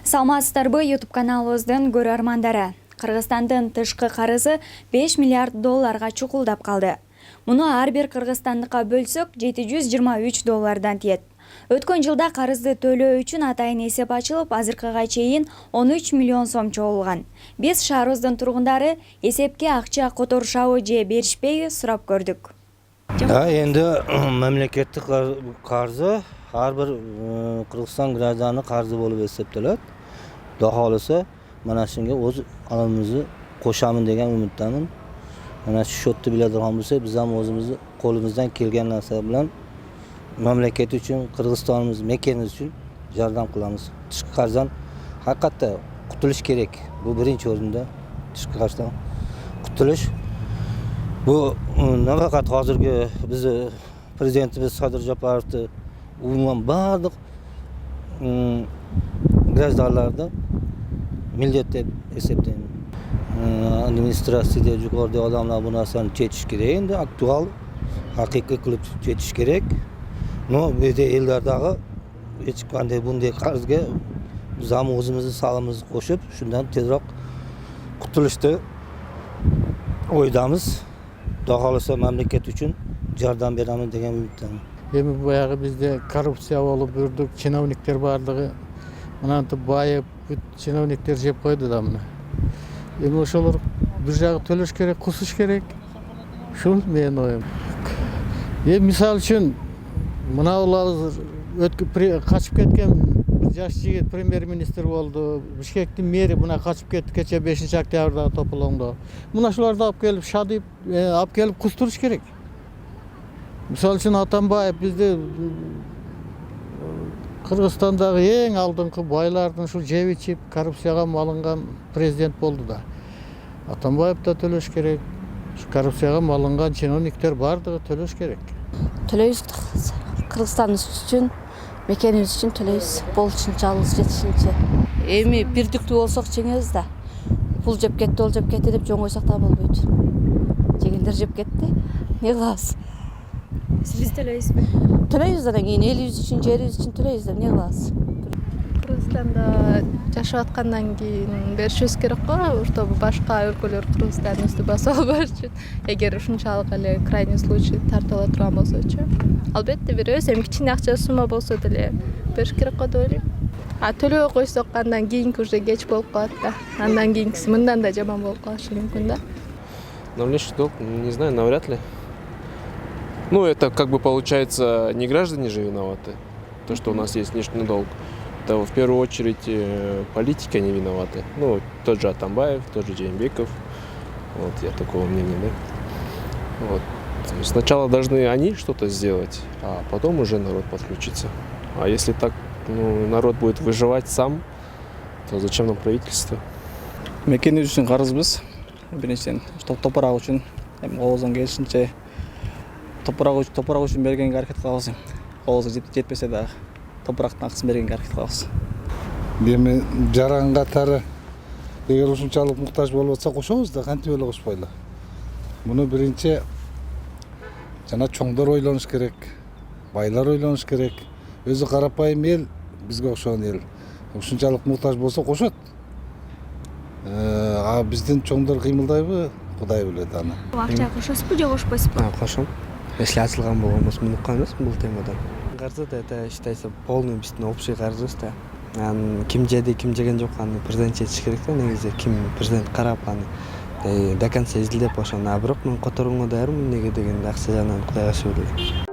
Саламатсыздарбы, YouTube каналыбыздын көрөрмандары. Кыргызстандын тышкы карызы 5 миллиард долларга чукулдап калды. Муну ар бир кыргызстандыкка бөлсөк 723 доллардан тиет. Өткөн жылда карызды төлөө үчүн атайын эсеп ачылып, азыркыга чейин 13 миллион сом чогулган. Биз шаарыбыздын тургундары эсепке акча которушабы же беришпейби сурап көрдүк. Endi memleketlik qarzı har bir Qirg'iziston gражданы qarzi bo'lib hisoblanadi. Xudo xolisa mana shunga o'z alamimizni qo'shaman degan umiddaman. Mana shu shotni biladigan bo'lsa, biz ham o'zimizni qo'limizdan kelgan narsa bilan mamlakat uchun, Qirg'izistonimiz, mekanimiz uchun yordam qilamiz. Tishqi qarzdan haqiqatda qutulish kerak. Bu birinchi o'rinda tishqi qarzdan qutulish. Bu nafaqat hozirgi bizni prezidentimiz Sadir Japarovni umuman barliq gражданlarda millat deb hisoblayman. Administratsiyada yuqorida odamlar bu narsani chechish kerak. Endi aktual haqiqiy qilib chechish kerak. No, bu yerda ellardagi hech qanday bunday qarzga biz ham o'zimizni salimizni qo'shib, shundan tezroq qutulishni o'ydamiz. Xudo xolisa mamlakat uchun yordam beraman degan umiddaman. Эми баягы бизде коррупция болуп жүрдүк, чиновниктер баардыгы мынантип байып, чиновниктер жеп койду да мына. Эми ошолор бир жагы төлөш керек, кусуш керек. Ушул менин оюм. Мисалы үчүн мына качып кеткен бир жаш жигит премьер-министр болду. Бишкектин мэри мына качып кетти кече 5-октябрда тополоңдо. Мына ушуларды алып келип шадыйып, алып келип кустуруш керек. Мисалы үчүн Атамбаев бизде Кыргызстандагы эң алдыңкы байлардын ушул жеп ичип коррупцияга малынган президент болду да. Атамбаев да төлөш керек. Коррупцияга малынган чиновниктер бардыгы төлөш керек. Төлөйбүз Кыргызстаныбыз үчүн, мекенибиз үчүн төлөйбүз. Болушунча жалгыз жетишинче. Эми бирдиктүү болсок жеңебиз да. Пул жеп кетти, ол жеп кетти деп жөн койсок да болбойт. Жегендер жеп кетти. Не кылабыз? Сиз төлөйсүзбү? Төлөйбүз анан кийин элибиз үчүн, жерибиз үчүн төлөйбүз деп не кылабыз? Кыргызстанда жашап аткандан кийин беришибиз керек го, чтобы башка өлкөлөр Кыргызстандыбызды басып албаш үчүн. Эгер ушунчалык эле крайний случай тартыла турган болсочу, албетте беребиз. Эми кичине акча сумма болсо деле бериш керек го деп ойлойм. Төлөбөй койсок андан кийинки уже кеч болуп калат да. Андан кийинкиси мындан да жаман болуп калышы мүмкүн да. Но внешний долг, не знаю, навряд ли. Ну, это как бы получается, не граждане же виноваты, то, что у нас есть внешний долг. Это в первую очередь политики, они виноваты. Ну, тот же Атамбаев, тот же Жээнбеков. Вот, я такого мнения, да. Вот. Сначала должны они что-то сделать, а потом уже народ подключится. А если так, ну, народ будет выживать сам, то зачем нам правительство? Мекенибиз үчүн карызбыз. Биринчиден, топурак үчүн, колубуздан келишинче топурак үчүн бергенге аракет кылабыз. Колубузга жетпесе дагы топурактын акысын бергенге аракет кылабыз. Эми жаран катары эгер ушунчалык муктаж болуп атса кошобуз да, кантип эле кошпойлу. Муну биринчи жана чоңдор ойлонуш керек, байлар ойлонуш керек. Өзү карапайым эл, бизге окшогон эл. Ушунчалык муктаж болсо кошот. А биздин чоңдор кыймылдайбы, Кудай билет аны. Акча кошосузбу же кошпойсузбу? Кошом. Если ачылган болгон болсо муну уккан эмес бул темадан. Карзы да это считается полный биздин общий карзыбыз да. Ким жеди, ким жеген жок, аны президент чечиш керек да, негизи ким президент карап аны до конца изилдеп ошону. А бирок мен которууга даярмын, неге дегенде акча жагынан Кудайга шүгүр.